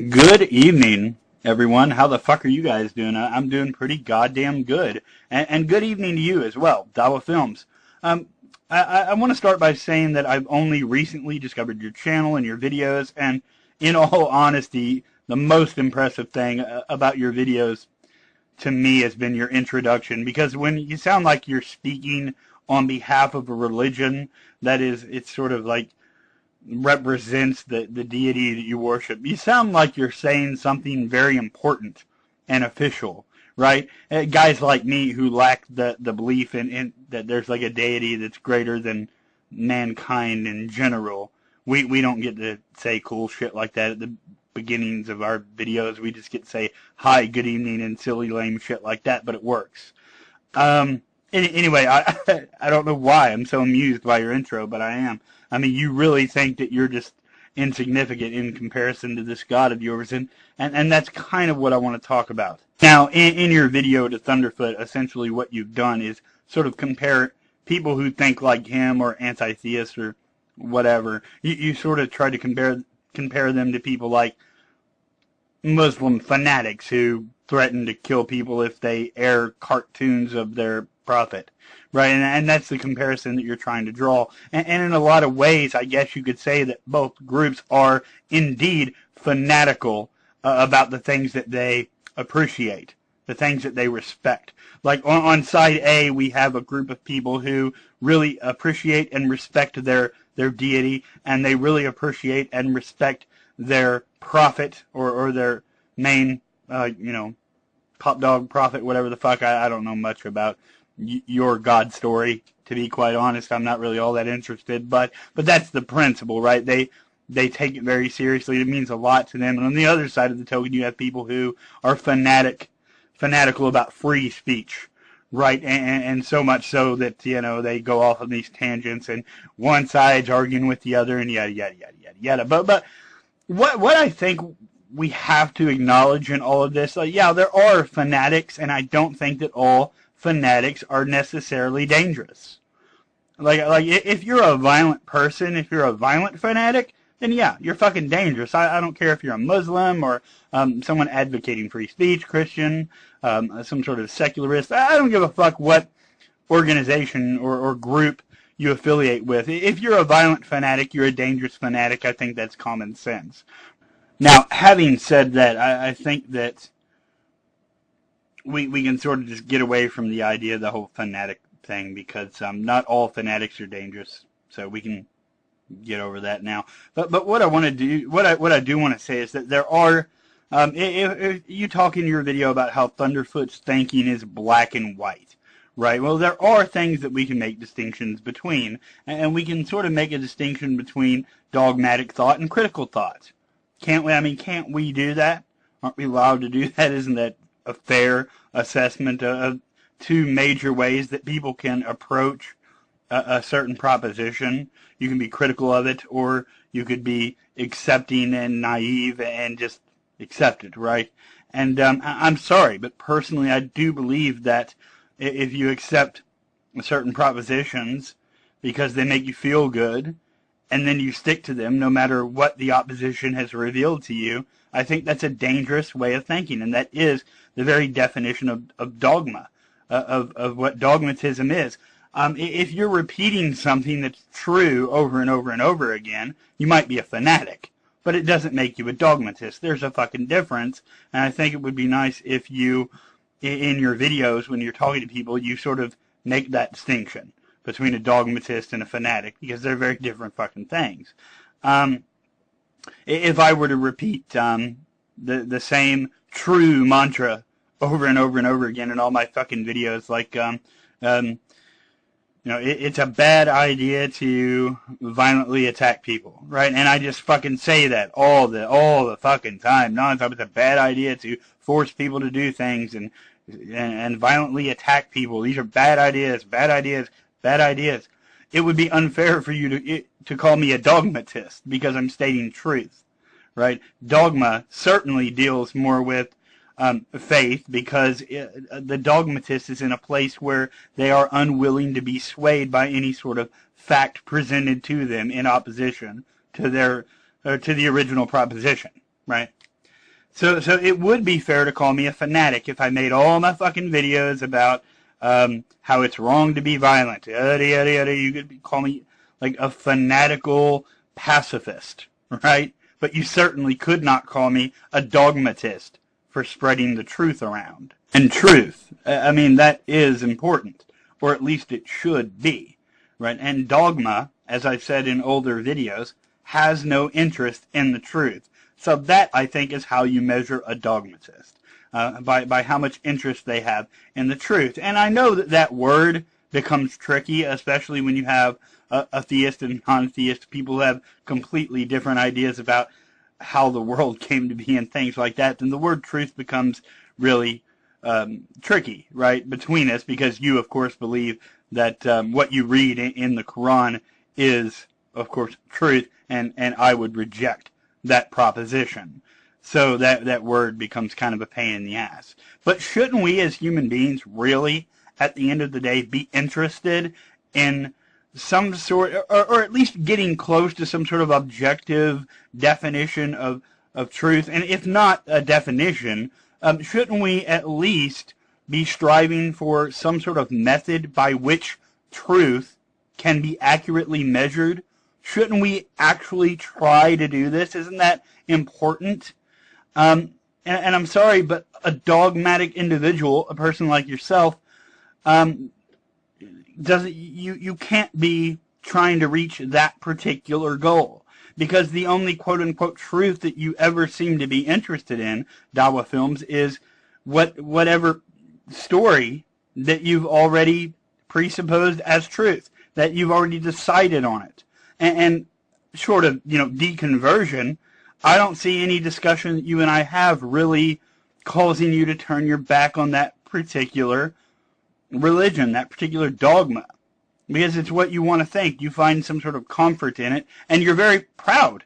Good evening, everyone. How the fuck are you guys doing? I'm doing pretty goddamn good. And good evening to you as well, Dawahfilms. Um, I want to start by saying that I've only recently discovered your channel and your videos, and in all honesty, the most impressive thing about your videos to me has been your introduction, because when you sound like you're speaking on behalf of a religion that is, it's sort of like represents the deity that you worship, you sound like you're saying something very important and official, right? Guys like me who lack the belief in that there's like a deity that's greater than mankind in general, we don't get to say cool shit like that at the beginnings of our videos. We just get to say hi, good evening, and silly lame shit like that, but it works. Anyway, I don't know why I'm so amused by your intro, but I am. I mean, you really think that you're just insignificant in comparison to this god of yours, and that's kind of what I want to talk about. Now, in your video to Thunderfoot, essentially what you've done is sort of compare people who think like him or anti-theists or whatever. You sort of try to compare them to people like Muslim fanatics who threaten to kill people if they air cartoons of their prophet, right? And that's the comparison that you're trying to draw. And in a lot of ways, I guess you could say that both groups are indeed fanatical about the things that they appreciate, the things that they respect. Like on side A, we have a group of people who really appreciate and respect their deity, and they really appreciate and respect their prophet or their main, top dog prophet, whatever the fuck. I don't know much about your God story, to be quite honest. I'm not really all that interested, but that's the principle, right? They take it very seriously. It means a lot to them. And on the other side of the token, you have people who are fanatical about free speech, right? And so much so that, they go off on these tangents, and one side's arguing with the other, and yada, yada, yada, yada, yada. But what I think we have to acknowledge in all of this, yeah, there are fanatics, and I don't think that all fanatics are necessarily dangerous. Like if you're a violent person, if you're a violent fanatic, then yeah, you're fucking dangerous. I don't care if you're a Muslim or someone advocating free speech, Christian, some sort of secularist. I don't give a fuck what organization or group you affiliate with. If you're a violent fanatic, you're a dangerous fanatic. I think that's common sense. Now, having said that, I think that we can sort of just get away from the idea of the whole fanatic thing, because not all fanatics are dangerous, so we can get over that now. But what I want to do, what I do want to say is that there are, if you talk in your video about how Thunderfoot's thinking is black and white, right? Well, there are things that we can make distinctions between, and we can sort of make a distinction between dogmatic thought and critical thought. Can't we? I mean, can't we do that? Aren't we allowed to do that? Isn't that a fair assessment of two major ways that people can approach a certain proposition? You can be critical of it, or you could be accepting and naive and just accept it, right? And I'm sorry, but personally I do believe that if you accept certain propositions because they make you feel good, and then you stick to them no matter what the opposition has revealed to you, I think that's a dangerous way of thinking, and that is the very definition of dogma, of what dogmatism is. If you're repeating something that's true over and over and over again, you might be a fanatic, but it doesn't make you a dogmatist. There's a fucking difference, and I think it would be nice if you, in your videos, when you're talking to people, you sort of make that distinction between a dogmatist and a fanatic, because they're very different fucking things. If I were to repeat the same true mantra over and over and over again in all my fucking videos, like it's a bad idea to violently attack people, right? And I just fucking say that all the fucking time, nonstop. It's a bad idea to force people to do things and violently attack people. These are bad ideas, bad ideas, bad ideas. It would be unfair for you to call me a dogmatist because I'm stating truth, right? Dogma certainly deals more with faith, because the dogmatist is in a place where they are unwilling to be swayed by any sort of fact presented to them in opposition to the original proposition, right? So it would be fair to call me a fanatic if I made all my fucking videos about how it's wrong to be violent. Yada, yada, yada. You could call me like a fanatical pacifist, right? But you certainly could not call me a dogmatist for spreading the truth around. And truth, I mean, that is important, or at least it should be, right? And dogma, as I've said in older videos, has no interest in the truth. So that, I think, is how you measure a dogmatist, by how much interest they have in the truth. And I know that that word becomes tricky, especially when you have a theist and non-theist. People who have completely different ideas about how the world came to be and things like that. Then the word truth becomes really tricky, right, between us, because you, of course, believe that what you read in the Quran is, of course, truth, and I would reject that proposition. So that word becomes kind of a pain in the ass. But shouldn't we as human beings really, at the end of the day, be interested in some sort, or at least getting close to some sort of objective definition of truth? And if not a definition, shouldn't we at least be striving for some sort of method by which truth can be accurately measured? Shouldn't we actually try to do this? Isn't that important? And I'm sorry, but a dogmatic individual, a person like yourself, you can't be trying to reach that particular goal, because the only quote-unquote truth that you ever seem to be interested in, Dawahfilms, is whatever story that you've already presupposed as truth, that you've already decided on it. And short of, deconversion, I don't see any discussion that you and I have really causing you to turn your back on that particular religion, that particular dogma, because it's what you want to think. You find some sort of comfort in it, and you're very proud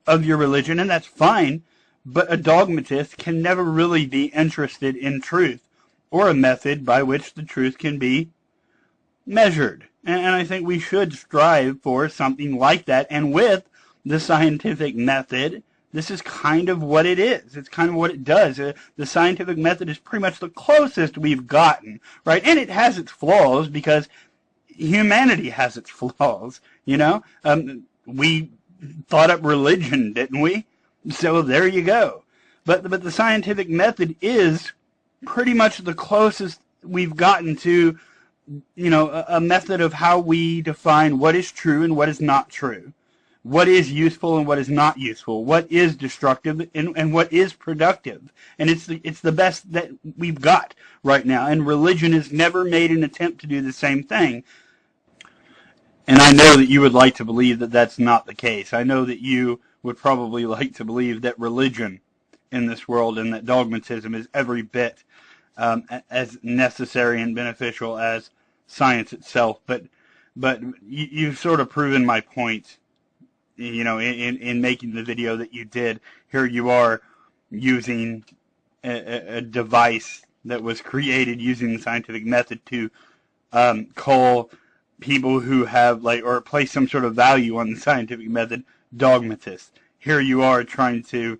of your religion, and that's fine, but a dogmatist can never really be interested in truth, or a method by which the truth can be measured. And I think we should strive for something like that. And with the scientific method, this is kind of what it is. It's kind of what it does. The scientific method is pretty much the closest we've gotten, right? And it has its flaws, because humanity has its flaws, We thought up religion, didn't we? So there you go. But the scientific method is pretty much the closest we've gotten to a method of how we define what is true and what is not true, what is useful and what is not useful, what is destructive and what is productive. And it's the best that we've got right now. And religion has never made an attempt to do the same thing. And I know that you would like to believe that that's not the case. I know that you would probably like to believe that religion in this world and that dogmatism is every bit as necessary and beneficial as science itself, but you've sort of proven my point, in making the video that you did. Here you are using a device that was created using the scientific method to call people who have or place some sort of value on the scientific method dogmatists. Here you are trying to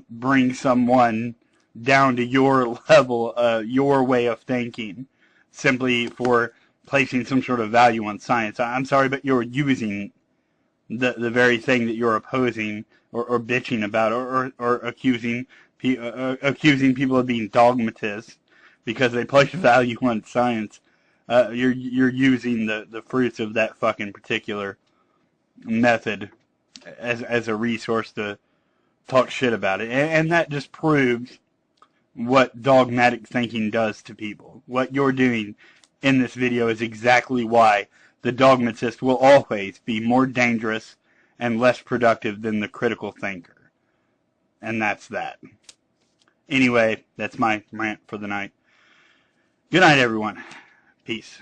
bring someone down to your level, your way of thinking, simply for placing some sort of value on science. I'm sorry, but you're using the very thing that you're opposing or bitching about or accusing people of being dogmatists because they place value on science. You're using the fruits of that fucking particular method as a resource to talk shit about it. And that just proves what dogmatic thinking does to people. What you're doing in this video is exactly why the dogmatist will always be more dangerous and less productive than the critical thinker. And that's that. Anyway, that's my rant for the night. Good night, everyone. Peace.